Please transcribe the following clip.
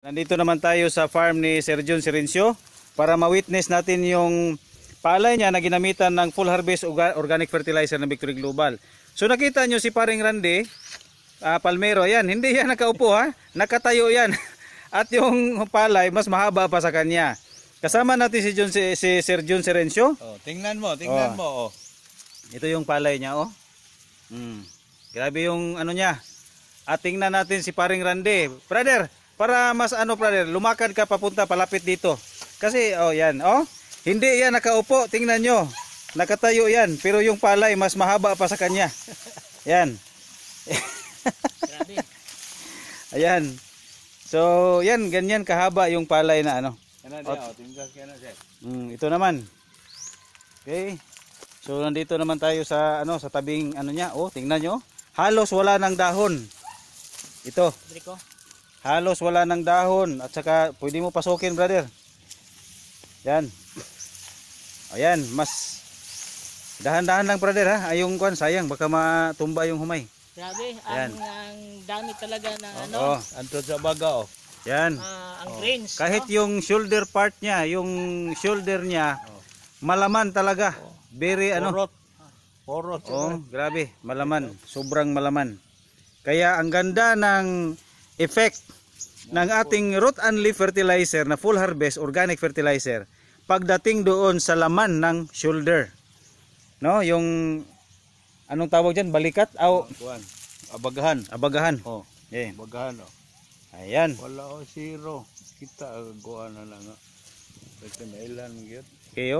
Nandito naman tayo sa farm ni Sir Jun Sirencio para ma-witness natin yung palay niya na ginamitan ng full harvest organic fertilizer ng Victory Global. So nakita nyo si Paring Randy Palmero, yan, hindi yan nakaupo ha, nakatayo yan. At yung palay mas mahaba pa sa kanya. Kasama natin si Sir Jun Sirencio. Oh, tingnan mo. Oh. Ito yung palay niya oh. Grabe yung ano niya. At tingnan natin si Paring Randy. Brother, para mas brother, lumakad ka papunta palapit dito. Kasi yan hindi yan nakaupo, tingnan nyo. Nakatayo yan, pero yung palay mas mahaba pa sa kanya. Yan. Grabe. Ayan. So, yan, ganyan kahaba yung palay na ito naman. Okay. So, nandito naman tayo sa sa tabing niya. Oh, tingnan nyo. Halos wala ng dahon. Ito. Halos wala ng dahon at saka pwede mo pasukin, brother. Yan. Ayan, mas dahan-dahan lang, brother ha. Ayong kwan, sayang baka matumba yung humay. Grabe, Yan. ang dami talaga ng Anto sa baga Yan. ang grains. Kahit yung shoulder part niya, yung shoulder niya malaman talaga. Very Porot. grabe, malaman, sobrang malaman. Kaya ang ganda ng effect ng ating root and leaf fertilizer na full harvest organic fertilizer pagdating doon sa laman ng shoulder. No, yung anong tawag diyan? Balikat Abagahan. Oh. Yeah. Abagahan Ayan. Wala zero. Kita kuan na lang. Kasi mailan gyud. Okay,